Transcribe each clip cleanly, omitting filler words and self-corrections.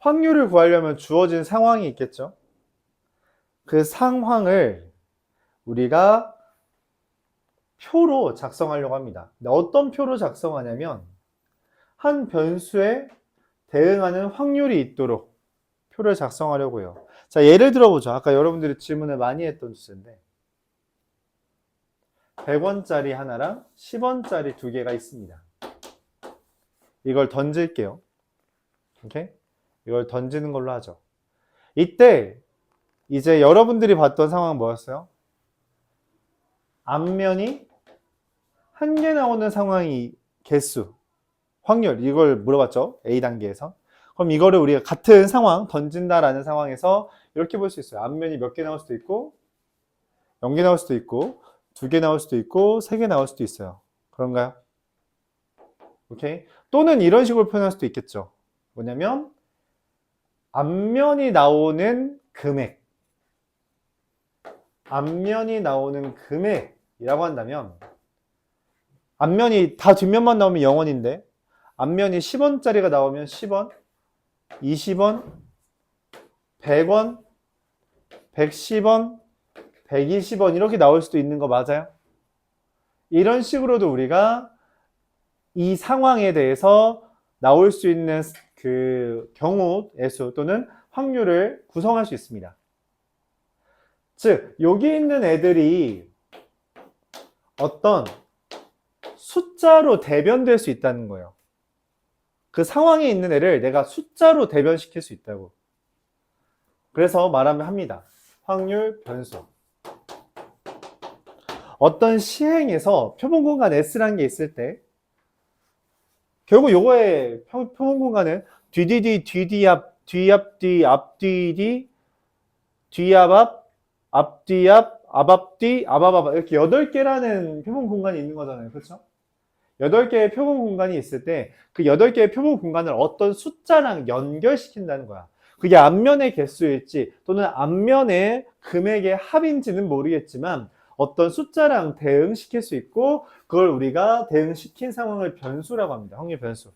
확률을 구하려면 주어진 상황이 있겠죠. 그 상황을 우리가 표로 작성하려고 합니다. 어떤 표로 작성하냐면 한 변수에 대응하는 확률이 있도록 표를 작성하려고 해요. 자, 예를 들어보죠. 아까 여러분들이 질문을 많이 했던 주제인데 100원짜리 하나랑 10원짜리 두 개가 있습니다. 이걸 던질게요. 오케이? 이걸 던지는 걸로 하죠. 이때 이제 여러분들이 봤던 상황은 뭐였어요? 앞면이 한 개 나오는 상황이 개수, 확률 이걸 물어봤죠. A 단계에서. 그럼 이거를 우리가 같은 상황 던진다라는 상황에서 이렇게 볼 수 있어요. 앞면이 몇 개 나올 수도 있고 0개 나올 수도 있고 2개 나올 수도 있고 3개 나올 수도 있어요. 그런가요? 오케이? 또는 이런 식으로 표현할 수도 있겠죠. 뭐냐면 앞면이 나오는 금액 앞면이 나오는 금액이라고 한다면 앞면이 다 뒷면만 나오면 0원인데 앞면이 10원짜리가 나오면 10원, 20원, 100원, 110원, 120원 이렇게 나올 수도 있는 거 맞아요? 이런 식으로도 우리가 이 상황에 대해서 나올 수 있는 그 경우의 수 또는 확률을 구성할 수 있습니다. 즉, 여기 있는 애들이 어떤 숫자로 대변될 수 있다는 거예요. 그 상황에 있는 애를 내가 숫자로 대변시킬 수 있다고. 그래서 말하면 합니다. 확률 변수. 어떤 시행에서 표본 공간 S라는 게 있을 때 결국 요거의 표본 공간은 뒤뒤뒤, 뒤뒤앞, 뒤앞뒤, 앞뒤뒤, 뒤앞앞, 앞뒤앞, 앞앞뒤, 앞앞앞 이렇게 8개라는 표본 공간이 있는 거잖아요. 그렇죠? 8개의 표본 공간이 있을 때 그 8개의 표본 공간을 어떤 숫자랑 연결시킨다는 거야. 그게 앞면의 개수일지 또는 앞면의 금액의 합인지는 모르겠지만 어떤 숫자랑 대응시킬 수 있고 그걸 우리가 대응시킨 상황을 변수라고 합니다. 확률 변수.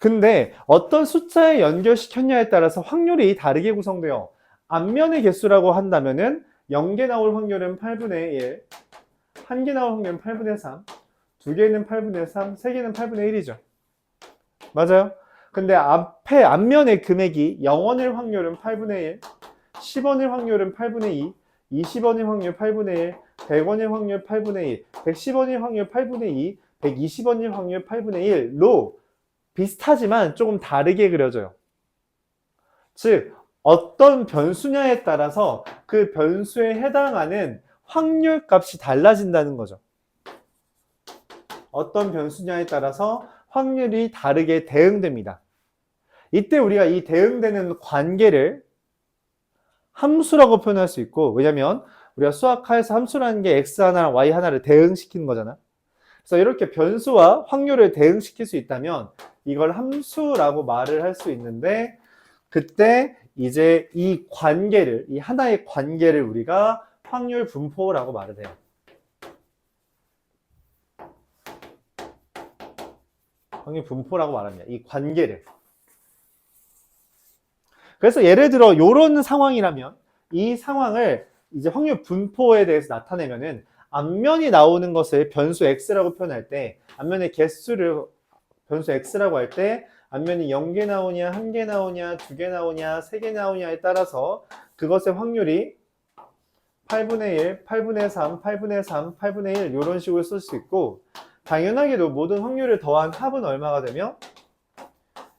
근데 어떤 숫자에 연결시켰냐에 따라서 확률이 다르게 구성돼요. 앞면의 개수라고 한다면은 0개 나올 확률은 8분의 1, 1개 나올 확률은 8분의 3, 2개는 8분의 3, 3개는 8분의 1이죠. 맞아요? 근데 앞면의 금액이 0원일 확률은 8분의 1, 10원일 확률은 8분의 2, 20원일 확률 8분의 1, 100원일 확률 8분의 1, 110원일 확률 8분의 2, 120원일 확률 8분의 1로 비슷하지만 조금 다르게 그려져요. 즉, 어떤 변수냐에 따라서 그 변수에 해당하는 확률 값이 달라진다는 거죠. 어떤 변수냐에 따라서 확률이 다르게 대응됩니다. 이때 우리가 이 대응되는 관계를 함수라고 표현할 수 있고, 왜냐면 우리가 수학하에서 함수라는 게 x 하나랑 y 하나를 대응시키는 거잖아. 그래서 이렇게 변수와 확률을 대응시킬 수 있다면 이걸 함수라고 말을 할 수 있는데, 그때 이제 이 관계를, 이 하나의 관계를 우리가 확률 분포라고 말을 해요. 확률 분포라고 말합니다. 이 관계를. 그래서 예를 들어 이런 상황이라면 이 상황을 이제 확률 분포에 대해서 나타내면은 앞면이 나오는 것을 변수 x라고 표현할 때 앞면의 개수를 변수 x라고 할 때 앞면이 0개 나오냐, 1개 나오냐, 2개 나오냐, 3개 나오냐에 따라서 그것의 확률이 8분의 1, 8분의 3, 8분의 3, 8분의 1 이런 식으로 쓸 수 있고 당연하게도 모든 확률을 더한 합은 얼마가 되며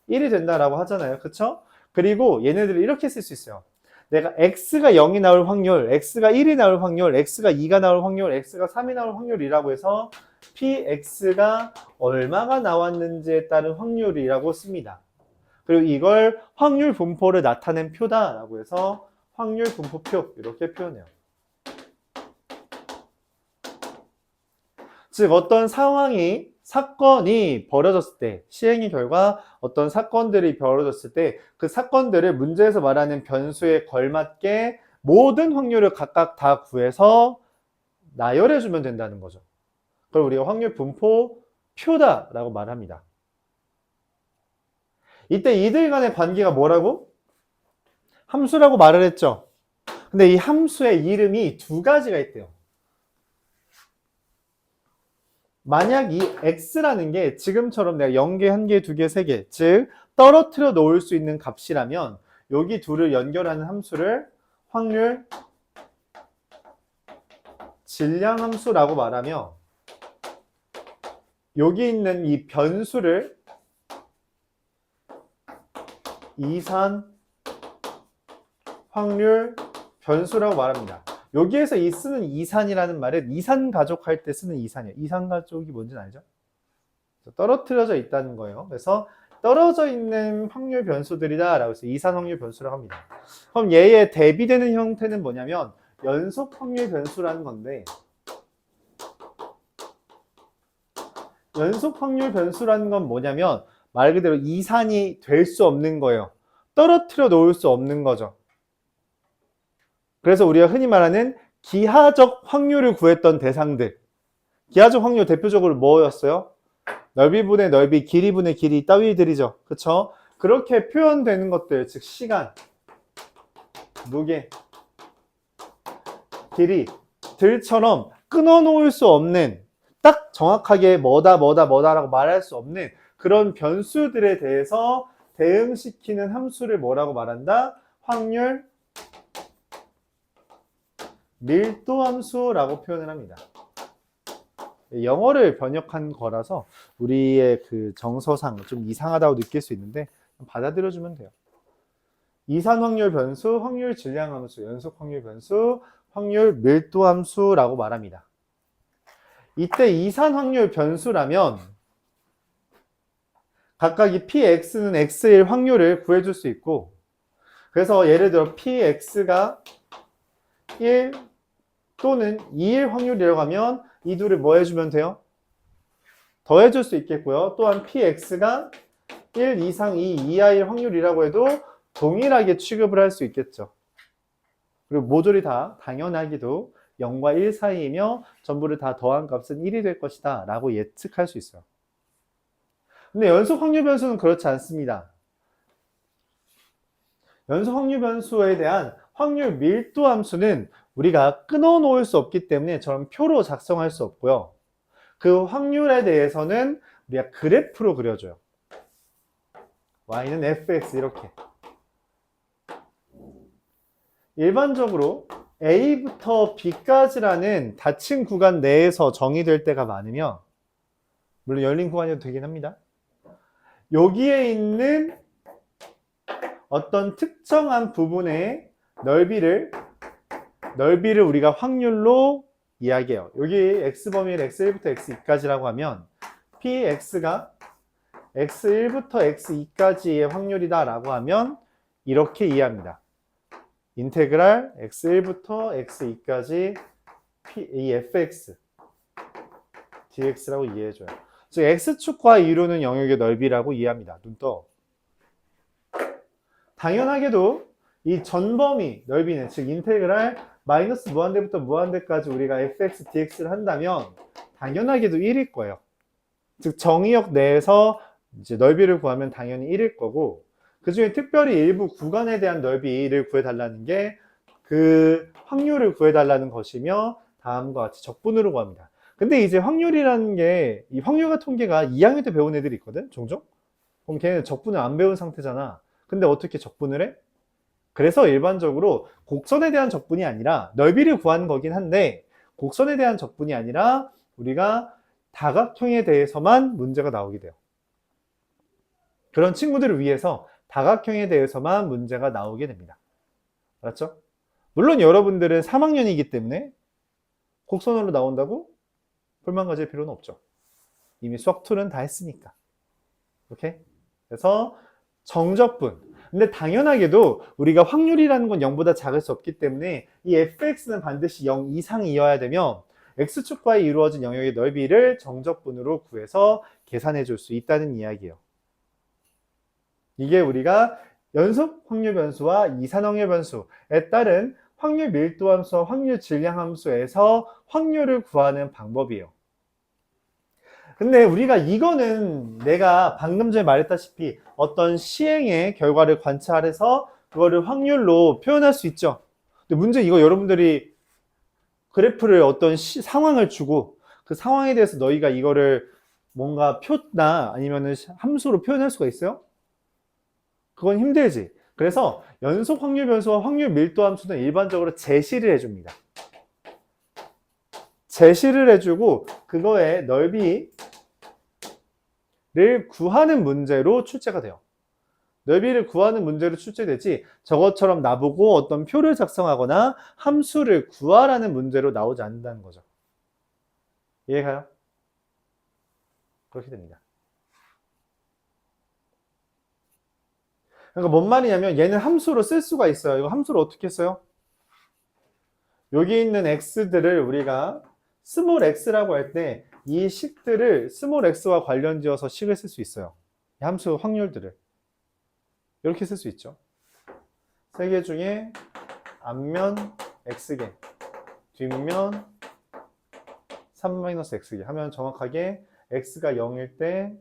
1이 된다라고 하잖아요. 그쵸? 그리고 얘네들을 이렇게 쓸 수 있어요. 내가 x가 0이 나올 확률, x가 1이 나올 확률, x가 2가 나올 확률, x가 3이 나올 확률이라고 해서 px가 얼마가 나왔는지에 따른 확률이라고 씁니다. 그리고 이걸 확률 분포를 나타낸 표다라고 해서 확률 분포표 이렇게 표현해요. 즉 어떤 상황이 사건이 벌어졌을 때 시행의 결과 어떤 사건들이 벌어졌을 때 그 사건들을 문제에서 말하는 변수에 걸맞게 모든 확률을 각각 다 구해서 나열해 주면 된다는 거죠. 그걸 우리가 확률 분포 표다라고 말합니다. 이때 이들 간의 관계가 뭐라고? 함수라고 말을 했죠. 근데 이 함수의 이름이 두 가지가 있대요. 만약 이 x라는 게 지금처럼 내가 0개, 1개, 2개, 3개, 즉 떨어뜨려 놓을 수 있는 값이라면 여기 둘을 연결하는 함수를 확률 질량 함수라고 말하며 여기 있는 이 변수를 이산 확률 변수라고 말합니다. 여기에서 이 쓰는 이산이라는 말은 이산 가족 할 때 쓰는 이산이에요. 이산 가족이 뭔지는 알죠? 떨어뜨려져 있다는 거예요. 그래서 떨어져 있는 확률 변수들이다 라고 해서 이산 확률 변수라고 합니다. 그럼 얘의 대비되는 형태는 뭐냐면 연속 확률 변수라는 건데, 연속 확률 변수라는 건 뭐냐면 말 그대로 이산이 될 수 없는 거예요. 떨어뜨려 놓을 수 없는 거죠. 그래서 우리가 흔히 말하는 기하적 확률을 구했던 대상들, 기하적 확률 대표적으로 뭐였어요? 넓이분의 넓이, 길이분의 길이 따위들이죠. 그쵸? 그렇게 표현되는 것들, 즉 시간, 무게, 길이 들처럼 끊어놓을 수 없는, 딱 정확하게 뭐다라고 말할 수 없는 그런 변수들에 대해서 대응시키는 함수를 뭐라고 말한다? 확률 밀도함수라고 표현을 합니다. 영어를 번역한 거라서 우리의 그 정서상 좀 이상하다고 느낄 수 있는데 받아들여주면 돼요. 이산 확률 변수, 확률 질량 함수, 연속 확률 변수, 확률 밀도 함수라고 말합니다. 이때 이산 확률 변수라면 각각 이 px는 x일 확률을 구해줄 수 있고, 그래서 예를 들어 px가 1 또는 2일 확률이라고 하면 이 둘을 뭐 해주면 돼요? 더해줄 수 있겠고요. 또한 px가 1 이상 2 이하일 확률이라고 해도 동일하게 취급을 할 수 있겠죠. 그리고 모조리 다 당연하게도 0과 1 사이이며 전부를 다 더한 값은 1이 될 것이다 라고 예측할 수 있어요. 근데 연속 확률 변수는 그렇지 않습니다. 연속 확률 변수에 대한 확률 밀도 함수는 우리가 끊어 놓을 수 없기 때문에 저런 표로 작성할 수 없고요. 그 확률에 대해서는 우리가 그래프로 그려줘요. y는 fx 이렇게. 일반적으로 a부터 b까지라는 닫힌 구간 내에서 정의될 때가 많으며, 물론 열린 구간이어도 되긴 합니다. 여기에 있는 어떤 특정한 부분의 넓이를 우리가 확률로 이야기해요. 여기 x범위를 x1부터 x2까지라고 하면 px가 x1부터 x2까지의 확률이다 라고 하면 이렇게 이해합니다. 인테그랄 x1부터 x2까지 이 fx dx라고 이해해줘요. 즉 x축과 이루는 영역의 넓이라고 이해합니다. 눈 떠. 당연하게도 이 전범위 넓이는, 즉 인테그랄 마이너스 무한대부터 무한대까지 우리가 fx dx를 한다면 당연하게도 1일 거예요. 즉 정의역 내에서 이제 넓이를 구하면 당연히 1일 거고, 그 중에 특별히 일부 구간에 대한 넓이를 구해달라는 게 그 확률을 구해달라는 것이며 다음과 같이 적분으로 구합니다. 근데 이제 확률이라는 게, 이 확률과 통계가 2학년 때 배운 애들이 있거든, 종종? 그럼 걔는 적분을 안 배운 상태잖아. 근데 어떻게 적분을 해? 그래서 일반적으로 곡선에 대한 적분이 아니라, 넓이를 구하는 거긴 한데 곡선에 대한 적분이 아니라 우리가 다각형에 대해서만 문제가 나오게 돼요. 그런 친구들을 위해서 다각형에 대해서만 문제가 나오게 됩니다. 알았죠? 물론 여러분들은 3학년이기 때문에 곡선으로 나온다고 불만 가질 필요는 없죠. 이미 수학 2는 다 했으니까. 오케이? 그래서 정적분. 근데 당연하게도 우리가 확률이라는 건 0보다 작을 수 없기 때문에 이 fx는 반드시 0 이상이어야 되며 x축과에 이루어진 영역의 넓이를 정적분으로 구해서 계산해 줄 수 있다는 이야기예요. 이게 우리가 연속 확률 변수와 이산 확률 변수에 따른 확률 밀도 함수와 확률 질량 함수에서 확률을 구하는 방법이에요. 근데 우리가 이거는 내가 방금 전에 말했다시피 어떤 시행의 결과를 관찰해서 그거를 확률로 표현할 수 있죠. 근데 문제 이거 여러분들이 그래프를 어떤 상황을 주고 그 상황에 대해서 너희가 이거를 뭔가 표나 아니면은 함수로 표현할 수가 있어요? 그건 힘들지. 그래서 연속 확률 변수와 확률 밀도 함수는 일반적으로 제시를 해줍니다. 제시를 해주고 그거의 넓이를 구하는 문제로 출제가 돼요. 넓이를 구하는 문제로 출제되지 저것처럼 나보고 어떤 표를 작성하거나 함수를 구하라는 문제로 나오지 않는다는 거죠. 이해가요? 그렇게 됩니다. 그러니까 뭔 말이냐면 얘는 함수로 쓸 수가 있어요. 이거 함수로 어떻게 써요? 여기 있는 x들을 우리가 스몰 x라고 할 때 이 식들을 스몰 x와 관련 지어서 식을 쓸 수 있어요. 이 함수 확률들을 이렇게 쓸 수 있죠. 세 개 중에 앞면 x개, 뒷면 3-x개 하면 정확하게 x가 0일 때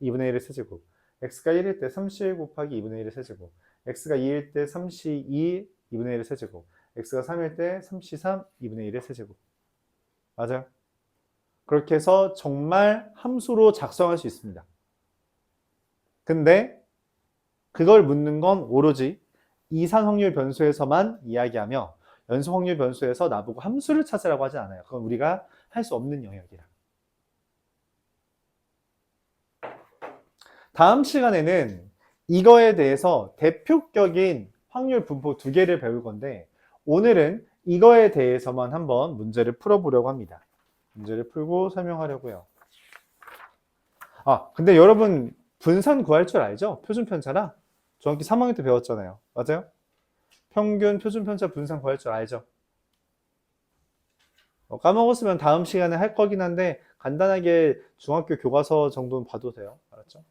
2분의 1의 세제곱, x가 1일 때 31 곱하기 2분의 1의 세제곱, x가 2일 때 32 2분의 1의 세제곱, x가 3일 때 33 2분의 1의 세제곱. 맞아요? 그렇게 해서 정말 함수로 작성할 수 있습니다. 근데 그걸 묻는 건 오로지 이산 확률 변수에서만 이야기하며 연속 확률 변수에서 나보고 함수를 찾으라고 하지 않아요. 그건 우리가 할 수 없는 영역이라. 다음 시간에는 이거에 대해서 대표격인 확률 분포 두 개를 배울 건데 오늘은 이거에 대해서만 한번 문제를 풀어보려고 합니다. 문제를 풀고 설명하려고요. 근데 여러분 분산 구할 줄 알죠? 표준편차라? 중학교 3학년 때 배웠잖아요. 맞아요? 평균 표준편차 분산 구할 줄 알죠? 까먹었으면 다음 시간에 할 거긴 한데 간단하게 중학교 교과서 정도는 봐도 돼요. 알았죠?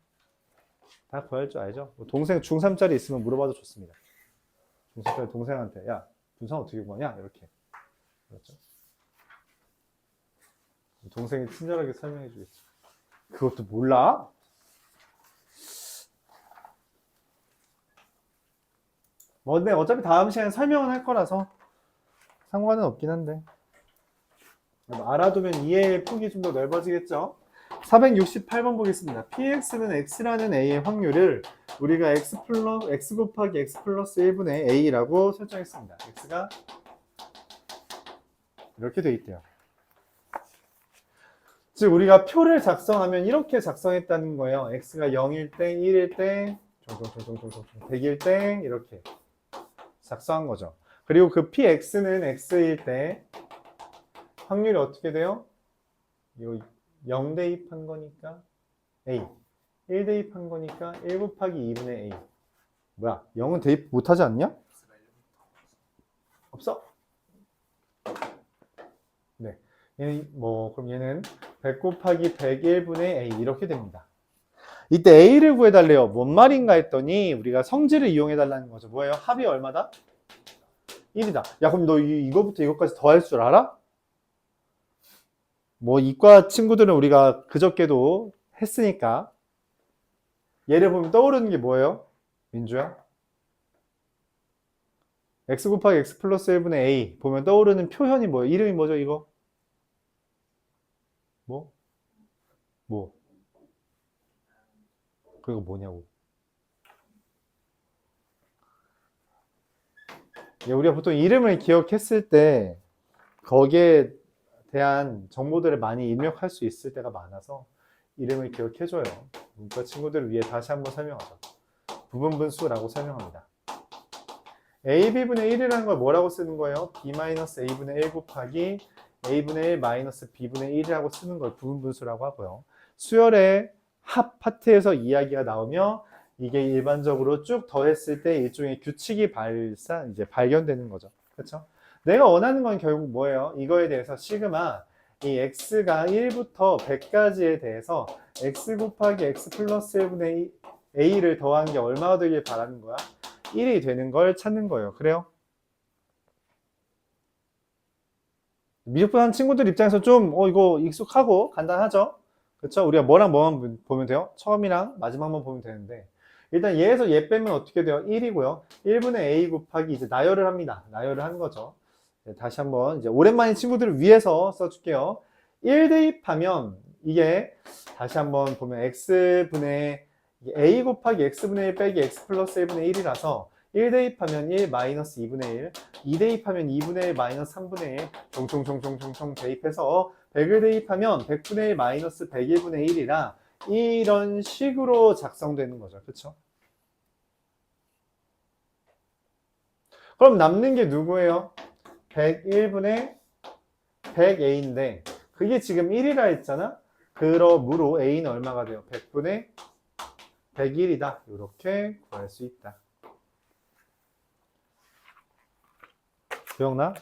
다 구할 줄 알죠? 동생 중3짜리 있으면 물어봐도 좋습니다. 중3짜리 동생한테 야 분산 어떻게 구하냐? 이렇게. 알았죠? 동생이 친절하게 설명해 주겠죠. 그것도 몰라? 근데 어차피 다음 시간에 설명은 할 거라서 상관은 없긴 한데 알아두면 이해의 폭이 좀 더 넓어지겠죠. 468번 보겠습니다. px는 x라는 a의 확률을 우리가 x 곱하기 x 플러스 1분의 a라고 설정했습니다. x가 이렇게 돼 있대요. 즉 우리가 표를 작성하면 이렇게 작성했다는 거예요. x가 0일 때, 1일 때, 100일 때 이렇게 작성한 거죠. 그리고 그 px는 x일 때 확률이 어떻게 돼요? 이거 0 대입한 거니까 a, 1 대입한 거니까 1 곱하기 2분의 a. 뭐야? 0은 대입 못하지 않냐? 없어? 네. 그럼 얘는 100 곱하기 101분의 a 이렇게 됩니다. 이때 a를 구해달래요. 뭔 말인가 했더니 우리가 성질을 이용해달라는 거죠. 뭐예요? 합이 얼마다? 1이다. 야 그럼 너 이거부터 이거까지 더할 줄 알아? 이과 친구들은 우리가 그저께도 했으니까 얘를 보면 떠오르는 게 뭐예요? 민주야? x 곱하기 x 플러스 1분의 a 보면 떠오르는 표현이 뭐예요? 이름이 뭐죠 이거? 뭐? 그리고 뭐냐고. 우리가 보통 이름을 기억했을 때 거기에 대한 정보들을 많이 입력할 수 있을 때가 많아서 이름을 기억해줘요. 문과 친구들을 위해 다시 한번 설명하죠. 부분분수라고 설명합니다. AB분의 1이라는 걸 뭐라고 쓰는 거예요? B-A분의 1 곱하기 A분의 1 마이너스 B분의 1이라고 쓰는 걸 부분분수라고 하고요. 수열의 합 파트에서 이야기가 나오며 이게 일반적으로 쭉 더했을 때 일종의 규칙이 발견되는 거죠. 그렇죠? 내가 원하는 건 결국 뭐예요? 이거에 대해서 시그마 이 x가 1부터 100까지에 대해서 x 곱하기 x 플러스 1분의 a를 더한 게 얼마가 되길 바라는 거야? 1이 되는 걸 찾는 거예요. 그래요? 미적분한 친구들 입장에서 좀 이거 익숙하고 간단하죠? 그쵸? 우리가 뭐랑 뭐만 보면 돼요? 처음이랑 마지막만 보면 되는데 일단 얘에서 얘 빼면 어떻게 돼요? 1이고요. 1분의 a 곱하기 이제 나열을 합니다. 나열을 하는 거죠. 네, 다시 한번 이제 오랜만인 친구들을 위해서 써줄게요. 1 대입하면 이게 다시 한번 보면 x분의 a 곱하기 x분의 1 빼기 x 플러스 1분의 1이라서 1 대입하면 1 마이너스 2분의 1, 2 대입하면 2분의 1 마이너스 3분의 1, 총총총총총총 대입해서 100을 대입하면 100분의 1 마이너스 101분의 1이라 이런 식으로 작성되는 거죠. 그쵸? 그럼 남는 게 누구예요? 101분의 100a인데 그게 지금 1이라 했잖아? 그러므로 a는 얼마가 돼요? 100분의 101이다. 이렇게 구할 수 있다. 기억나?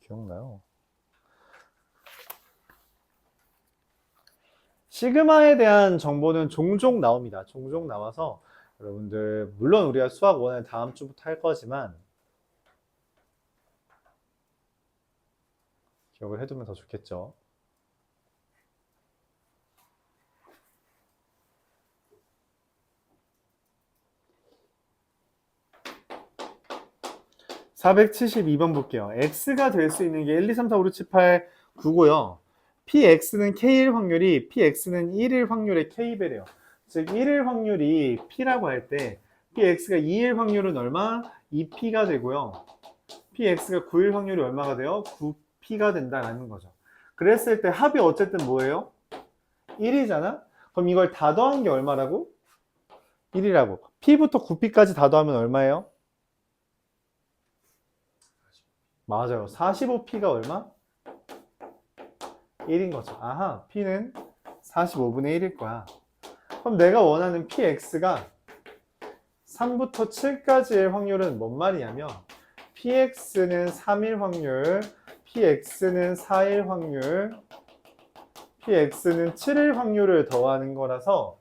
기억나요? 시그마에 대한 정보는 종종 나옵니다. 종종 나와서 여러분들 물론 우리가 수학 1을 다음 주부터 할 거지만 기억을 해두면 더 좋겠죠. (472번) 볼게요. x가 될 수 있는 게 1, 2, 3, 4, 5, 6, 7, 8, 9고요. px는 k일 확률이 px는 1일 확률의 k배래요. 즉 1일 확률이 p라고 할 때 px가 2일 확률은 얼마? 2p가 되고요. px가 9일 확률이 얼마가 돼요? 9p가 된다라는 거죠. 그랬을 때 합이 어쨌든 뭐예요? 1이잖아? 그럼 이걸 다 더한 게 얼마라고? 1이라고. p부터 9p까지 다 더하면 얼마예요? 맞아요. 45p가 얼마? 1인 거죠. 아하, p는 45분의 1일 거야. 그럼 내가 원하는 px가 3부터 7까지의 확률은 뭔 말이냐면 px는 3일 확률, px는 4일 확률, px는 7일 확률을 더하는 거라서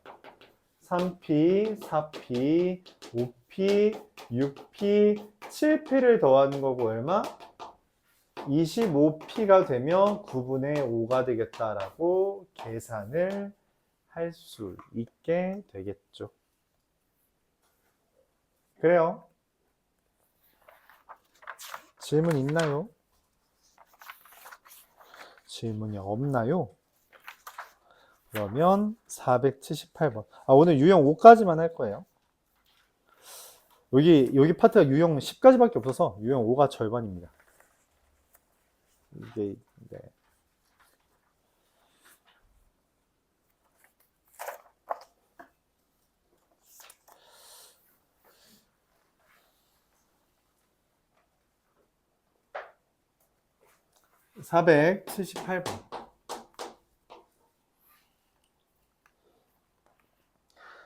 3p, 4p, 5p, 6p, 7p를 더하는 거고 얼마? 25p가 되면 9분의 5가 되겠다라고 계산을 할 수 있게 되겠죠. 그래요. 질문 있나요? 질문이 없나요? 그러면 478번. 오늘 유형 5까지만 할 거예요. 여기 파트가 유형 10까지밖에 없어서 유형 5가 절반입니다. 이게, 네. (478번)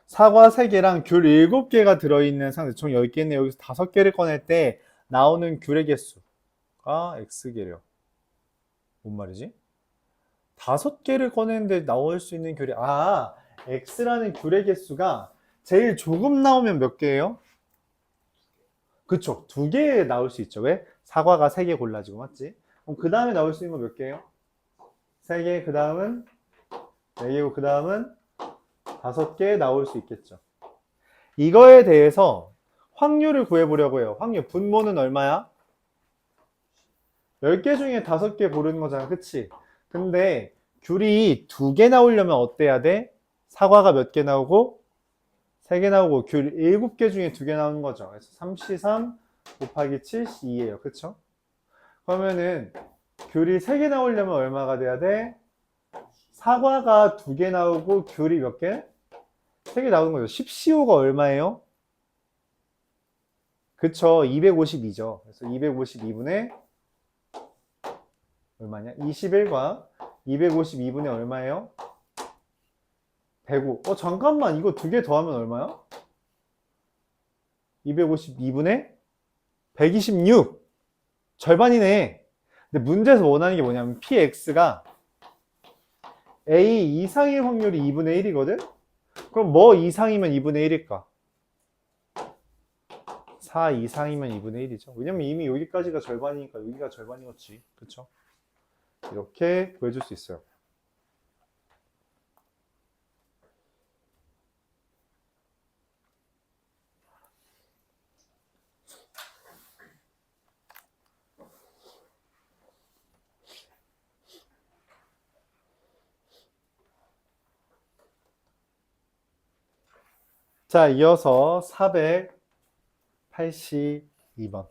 사과 3개랑 귤 7개가 들어있는 상태, 총 10개인데 여기서 5개를 꺼낼 때 나오는 귤의 개수가 x개래요. 뭔 말이지? 5개를 꺼내는데 나올 수 있는 귤이 x라는 귤의 개수가 제일 조금 나오면 몇 개예요? 그쵸, 2개 나올 수 있죠. 왜? 사과가 3개 골라지고, 맞지? 그럼 그 다음에 나올 수 있는 거 몇 개예요? 3개, 그 다음은 4개고, 그 다음은 5개 나올 수 있겠죠. 이거에 대해서 확률을 구해보려고 해요. 확률, 분모는 얼마야? 10개 중에 5개 고르는 거잖아, 그치? 근데 귤이 2개 나오려면 어때야 돼? 사과가 몇 개 나오고? 3개 나오고 귤 7개 중에 2개 나오는 거죠. 그래서 3C3 곱하기 7C2예요. 그쵸? 그러면은 귤이 3개 나오려면 얼마가 돼야 돼? 사과가 2개 나오고 귤이 몇 개? 3개 나오는 거죠. 10CO가 얼마예요? 그쵸, 252죠. 그래서 252분의 얼마냐? 21과 252분의 얼마예요? 105. 잠깐만, 이거 2개 더하면 얼마야? 252분의 126. 절반이네. 근데 문제에서 원하는 게 뭐냐면 px가 a 이상일 확률이 2분의 1이거든? 그럼 뭐 이상이면 2분의 1일까? 4 이상이면 2분의 1이죠. 왜냐면 이미 여기까지가 절반이니까 여기가 절반이었지. 그쵸? 이렇게 구해줄 수 있어요. 자, 이어서 482번.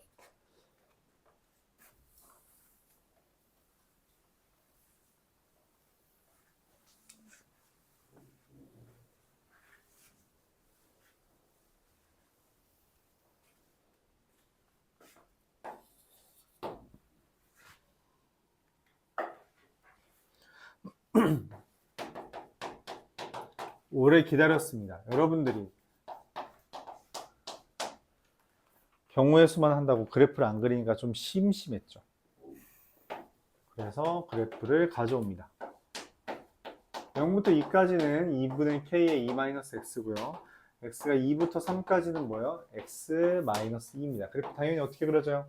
오래 기다렸습니다. 여러분들이 경우의 수만 한다고 그래프를 안 그리니까 좀 심심했죠. 그래서 그래프를 가져옵니다. 0부터 2까지는 2분의 k의 2-x고요. x가 2부터 3까지는 뭐예요? x-2입니다. 그래프 당연히 어떻게 그려져요?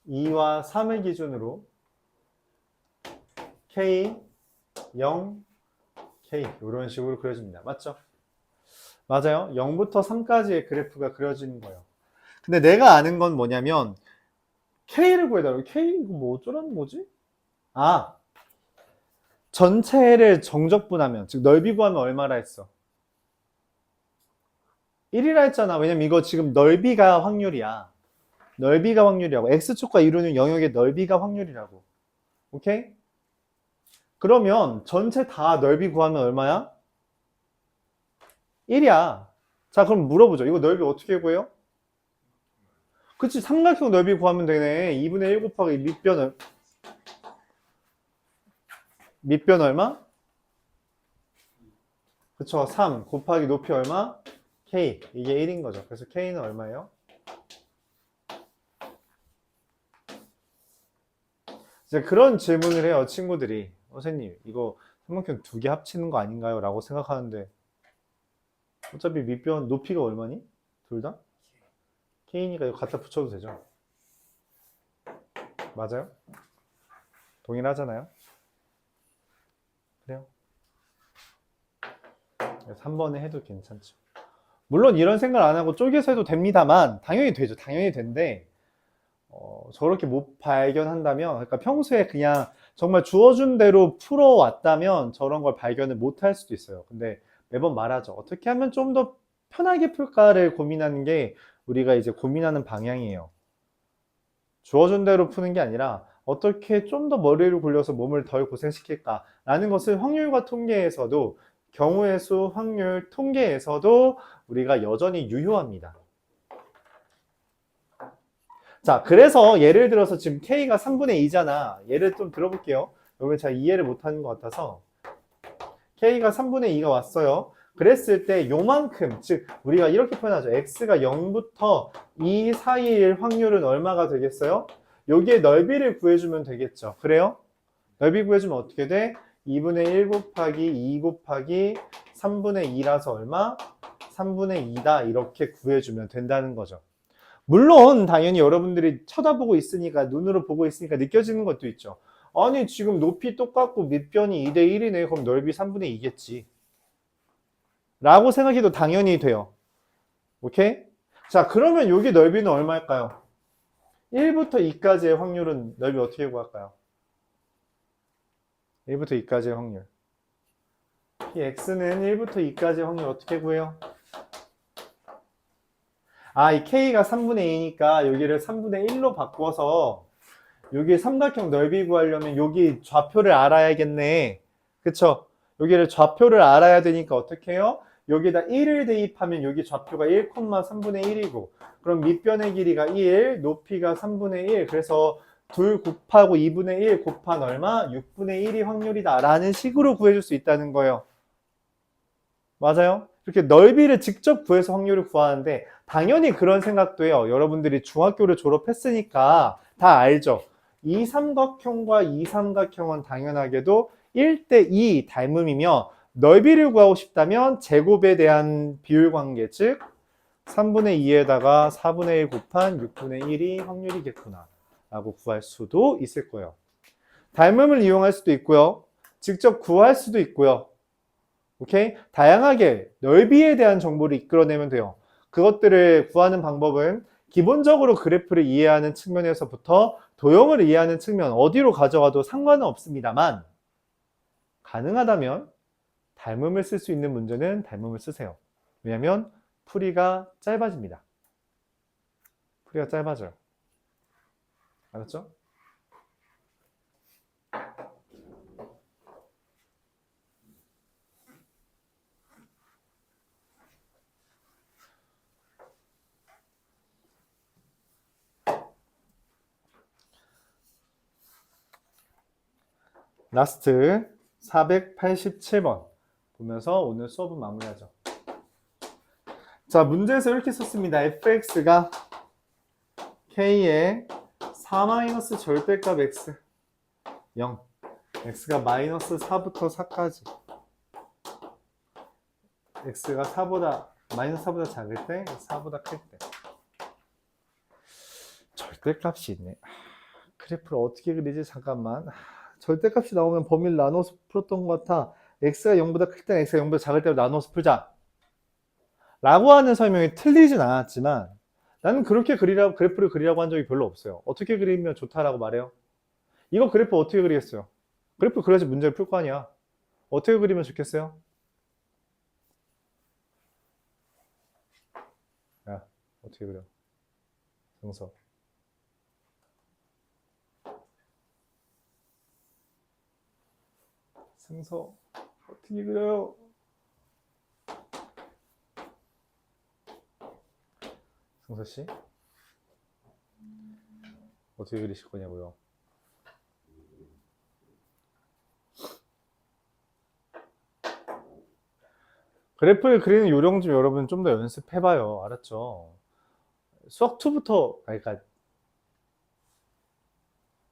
2와 3을 기준으로 k, 0, k 이런 식으로 그려집니다. 맞죠? 맞아요. 0부터 3까지의 그래프가 그려지는 거예요. 근데 내가 아는 건 뭐냐면 k를 구해달라고. k 이거 뭐 어쩌라는 거지? 아, 전체를 정적분하면, 즉 넓이 구하면 얼마라 했어? 1이라 했잖아. 왜냐면 이거 지금 넓이가 확률이야. 넓이가 확률이라고. x축과 이루는 영역의 넓이가 확률이라고. 오케이? 그러면 전체 다 넓이 구하면 얼마야? 1이야. 자, 그럼 물어보죠. 이거 넓이 어떻게 구해요? 그치, 삼각형 넓이 구하면 되네. 2분의 1 곱하기 밑변 얼마? 그쵸, 3 곱하기 높이 얼마? k. 이게 1인 거죠. 그래서 k는 얼마예요? 이제 그런 질문을 해요, 친구들이. 선생님, 이거 삼각형 두 개 합치는 거 아닌가요? 라고 생각하는데 어차피 밑변 높이가 얼마니? 둘 다? k니까 이거 갖다 붙여도 되죠. 맞아요? 동일하잖아요? 그래요? 그래서 한 번에 해도 괜찮죠. 물론 이런 생각 안 하고 쪼개서 해도 됩니다만 당연히 되죠. 당연히 된대. 저렇게 못 발견한다면, 그러니까 평소에 그냥 정말 주어준 대로 풀어왔다면 저런 걸 발견을 못 할 수도 있어요. 근데 매번 말하죠. 어떻게 하면 좀 더 편하게 풀까를 고민하는 게 우리가 이제 고민하는 방향이에요. 주어준 대로 푸는 게 아니라 어떻게 좀 더 머리를 굴려서 몸을 덜 고생시킬까라는 것을 확률과 통계에서도, 경우의 수, 확률, 통계에서도 우리가 여전히 유효합니다. 자, 그래서 예를 들어서 지금 k가 3분의 2잖아. 예를 좀 들어볼게요. 여기 잘 이해를 못하는 것 같아서. k가 3분의 2가 왔어요. 그랬을 때 요만큼, 즉 우리가 이렇게 표현하죠. x가 0부터 2 사이일 확률은 얼마가 되겠어요? 여기에 넓이를 구해주면 되겠죠. 그래요? 넓이 구해주면 어떻게 돼? 2분의 1 곱하기 2 곱하기 3분의 2라서 얼마? 3분의 2다. 이렇게 구해주면 된다는 거죠. 물론 당연히 여러분들이 쳐다보고 있으니까, 눈으로 보고 있으니까 느껴지는 것도 있죠. 아니 지금 높이 똑같고 밑변이 2대 1이네. 그럼 넓이 3분의 2겠지 라고 생각해도 당연히 돼요. 오케이? 자, 그러면 여기 넓이는 얼마일까요? 1부터 2까지의 확률은 넓이 어떻게 구할까요? 1부터 2까지의 확률. 이 x는 1부터 2까지의 확률 어떻게 구해요? 아, 이 k가 3분의 2니까 여기를 3분의 1로 바꿔서 여기 삼각형 넓이 구하려면 여기 좌표를 알아야겠네. 그쵸? 여기를 좌표를 알아야 되니까 어떻게 해요? 여기다 1을 대입하면 여기 좌표가 1,3분의 1이고, 그럼 밑변의 길이가 1, 높이가 3분의 1. 그래서 2 곱하고 2분의 1 곱한 얼마? 6분의 1이 확률이다 라는 식으로 구해줄 수 있다는 거예요. 맞아요? 이렇게 넓이를 직접 구해서 확률을 구하는데 당연히 그런 생각도 해요. 여러분들이 중학교를 졸업했으니까 다 알죠. 이 삼각형과 이 삼각형은 당연하게도 1대2 닮음이며, 넓이를 구하고 싶다면 제곱에 대한 비율 관계, 즉 3분의 2에다가 4분의 1 곱한 6분의 1이 확률이겠구나 라고 구할 수도 있을 거예요. 닮음을 이용할 수도 있고요. 직접 구할 수도 있고요. 오케이? 다양하게 넓이에 대한 정보를 이끌어내면 돼요. 그것들을 구하는 방법은 기본적으로 그래프를 이해하는 측면에서부터 도형을 이해하는 측면 어디로 가져가도 상관은 없습니다만 가능하다면 닮음을 쓸 수 있는 문제는 닮음을 쓰세요. 왜냐하면 풀이가 짧아집니다. 풀이가 짧아져요. 알았죠? 라스트 487번 보면서 오늘 수업은 마무리하죠. 자, 문제에서 이렇게 썼습니다. fx가 k의 4- 절대값 x 0 x가 마이너스 4부터 4까지 x가 4보다 마이너스 4보다 작을 때 4보다 클 때 절대값이 있네. 그래프를 어떻게 그리지? 잠깐만. 절대값이 나오면 범위를 나눠서 풀었던 것 같아. x가 0보다 클 때는 x가 0보다 작을 때로 나눠서 풀자 라고 하는 설명이 틀리진 않았지만 나는 그렇게 그래프를 그리라고 한 적이 별로 없어요. 어떻게 그리면 좋다라고 말해요? 이거 그래프 어떻게 그리겠어요? 그래프 그려야지 문제를 풀 거 아니야. 어떻게 그리면 좋겠어요? 야, 어떻게 그려? 정석. 승서 어떻게 그려요? 승서씨 어떻게 그리실 거냐고요? 그래프를 그리는 요령 좀 여러분 좀 더 연습해봐요. 알았죠? 수학 2부터 그러니까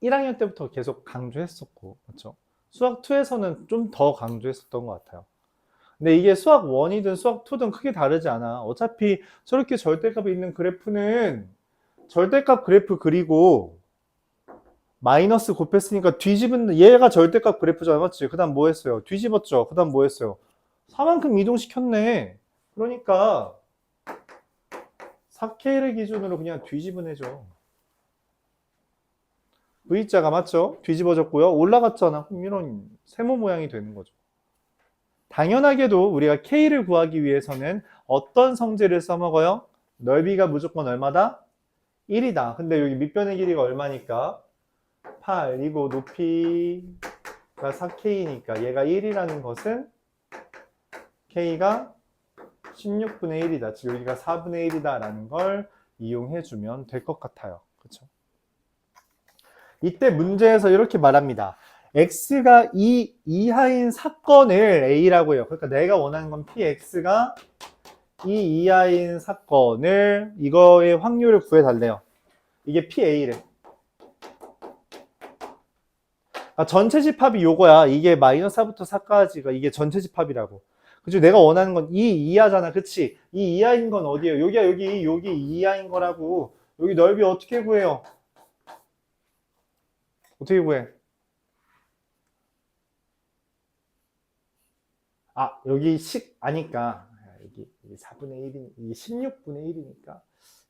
1학년 때부터 계속 강조했었고 그렇죠? 수학 2에서는 좀 더 강조했었던 것 같아요. 근데 이게 수학 1이든 수학 2든 크게 다르지 않아. 어차피 저렇게 절대값이 있는 그래프는 절대값 그래프 그리고 마이너스 곱했으니까 뒤집은 얘가 절대값 그래프잖아. 맞지? 그 다음 뭐 했어요? 뒤집었죠? 그 다음 뭐 했어요? 4만큼 이동시켰네. 그러니까 4K를 기준으로 그냥 뒤집은 해줘. V자가 맞죠? 뒤집어졌고요. 올라갔잖아. 그럼 이런 세모 모양이 되는 거죠. 당연하게도 우리가 K를 구하기 위해서는 어떤 성질을 써먹어요? 넓이가 무조건 얼마다? 1이다. 근데 여기 밑변의 길이가 얼마니까? 8이고 높이가 4K니까 얘가 1이라는 것은 K가 16분의 1이다. 즉 여기가 4분의 1이다 라는 걸 이용해주면 될 것 같아요. 그렇죠? 이때 문제에서 이렇게 말합니다. x가 2 이하인 사건을 a라고 해요. 그러니까 내가 원하는 건 px가 2 이하인 사건을 이거의 확률을 구해달래요. 이게 pa래. 아, 전체 집합이 요거야. 이게 마이너스 4부터 4까지가 이게 전체 집합이라고. 그치? 내가 원하는 건 2 이하잖아. 그치? 2 이하인 건 어디예요? 여기야, 여기 2 이하인 거라고. 여기 넓이 어떻게 구해요? 어떻게 구해? 아, 여기 아니까. 여기 4분의 1이, 이게 16분의 1이니까.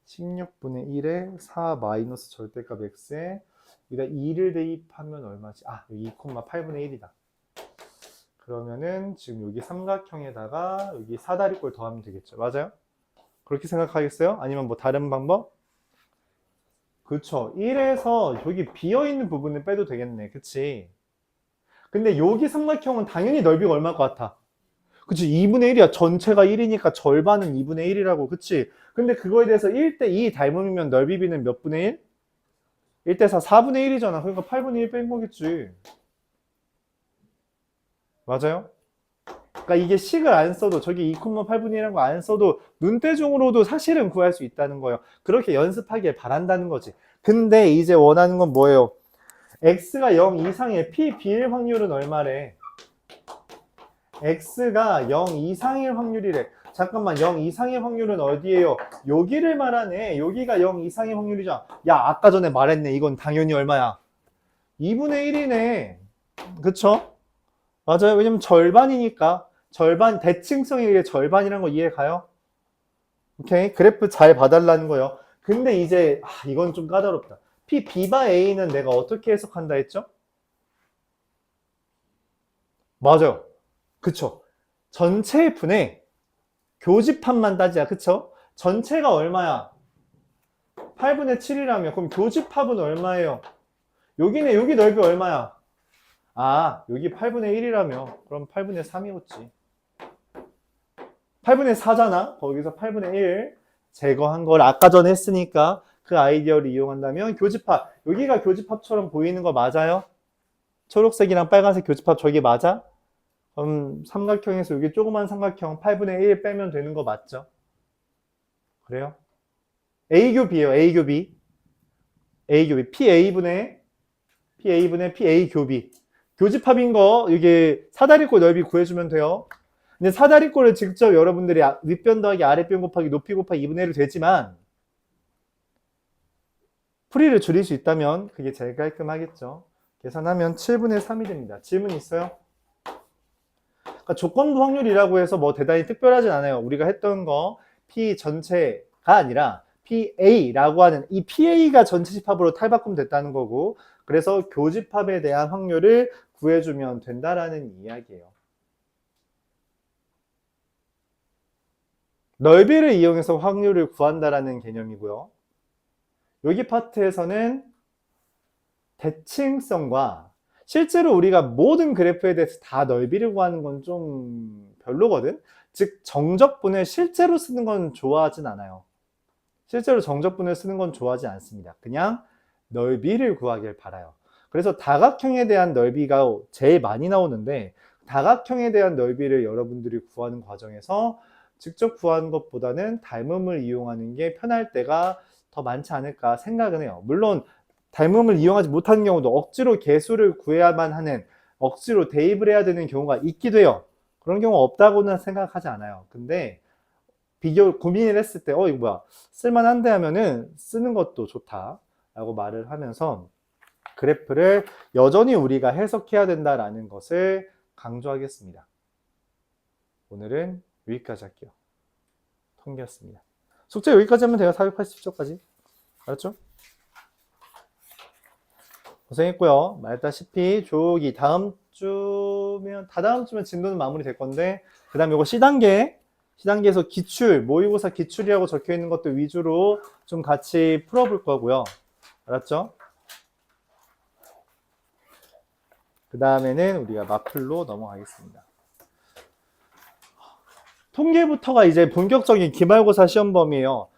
16분의 1에 4 마이너스 절대값 x에 여기다 2를 대입하면 얼마지? 아, 여기 2,8분의 1이다. 그러면은 지금 여기 삼각형에다가 여기 사다리꼴 더하면 되겠죠. 맞아요? 그렇게 생각하겠어요? 아니면 뭐 다른 방법? 그쵸. 1에서 여기 비어있는 부분을 빼도 되겠네. 그치? 근데 여기 삼각형은 당연히 넓이가 얼마일 것 같아? 그치? 2분의 1이야. 전체가 1이니까 절반은 2분의 1이라고. 그치? 근데 그거에 대해서 1대2 닮음이면 넓이비는 몇 분의 1? 1대4, 4분의 1이잖아. 그러니까 8분의 1 뺀 거겠지. 맞아요? 그러니까 이게 식을 안 써도 저기 2,8분의 1이라는 거 안 써도 눈대중으로도 사실은 구할 수 있다는 거예요. 그렇게 연습하길 바란다는 거지. 근데 이제 원하는 건 뭐예요? x가 0 이상의 p 비일 확률은 얼마래? x가 0 이상일 확률이래. 잠깐만, 0 이상의 확률은 어디예요? 여기를 말하네. 여기가 0 이상의 확률이잖아. 야, 아까 전에 말했네. 이건 당연히 얼마야? 2분의 1이네. 그쵸? 맞아요. 왜냐면 절반이니까. 절반, 대칭성에 의해 절반이라는 거 이해 가요? 오케이. 그래프 잘 봐달라는 거예요. 근데 이제, 이건 좀 까다롭다. P, B바 A는 내가 어떻게 해석한다 했죠? 맞아요. 그쵸. 전체 분의 교집합만 따지자. 그쵸? 전체가 얼마야? 8분의 7이라며. 그럼 교집합은 얼마예요? 여기네. 여기 넓이 얼마야? 여기 8분의 1이라며. 그럼 8분의 3이었지. 8분의 4잖아. 거기서 8분의 1 제거한 걸 아까 전에 했으니까 그 아이디어를 이용한다면 교집합. 여기가 교집합처럼 보이는 거 맞아요? 초록색이랑 빨간색 교집합 저게 맞아? 그럼 삼각형에서 여기 조그만 삼각형 8분의 1 빼면 되는 거 맞죠? 그래요? A교비예요. A교비. A교비. PA분의 PA교비. 교집합인 거 이게 사다리꼴 넓이 구해주면 돼요. 근데 사다리꼴을 직접 여러분들이 윗변 더하기 아랫변 곱하기 높이 곱하기 2분의 1로 되지만 풀이를 줄일 수 있다면 그게 제일 깔끔하겠죠. 계산하면 7분의 3이 됩니다. 질문 있어요? 그러니까 조건부 확률이라고 해서 뭐 대단히 특별하진 않아요. 우리가 했던 거 P 전체가 아니라 PA라고 하는 이 PA가 전체 집합으로 탈바꿈 됐다는 거고 그래서 교집합에 대한 확률을 구해주면 된다라는 이야기예요. 넓이를 이용해서 확률을 구한다라는 개념이고요. 여기 파트에서는 대칭성과 실제로 우리가 모든 그래프에 대해서 다 넓이를 구하는 건 좀 별로거든. 즉 정적분을 실제로 쓰는 건 좋아하진 않아요. 실제로 정적분을 쓰는 건 좋아하지 않습니다. 그냥 넓이를 구하길 바라요. 그래서 다각형에 대한 넓이가 제일 많이 나오는데 다각형에 대한 넓이를 여러분들이 구하는 과정에서 직접 구하는 것보다는 닮음을 이용하는 게 편할 때가 더 많지 않을까 생각은 해요. 물론 닮음을 이용하지 못하는 경우도 억지로 개수를 구해야만 하는 억지로 대입을 해야 되는 경우가 있기도 해요. 그런 경우 없다고는 생각하지 않아요. 근데 고민을 했을 때 이거 뭐야 쓸만한데 하면은 쓰는 것도 좋다 라고 말을 하면서 그래프를 여전히 우리가 해석해야 된다라는 것을 강조하겠습니다. 오늘은 여기까지 할게요. 통계였습니다. 숙제 여기까지 하면 돼요. 480쪽까지. 알았죠? 고생했고요. 말했다시피 조기 다음 주면 다다음 주면 진도는 마무리 될 건데 그 다음 요거 C단계에서 기출, 모의고사 기출이라고 적혀 있는 것들 위주로 좀 같이 풀어볼 거고요. 알았죠? 그 다음에는 우리가 마플로 넘어가겠습니다. 통계부터가 이제 본격적인 기말고사 시험 범위예요.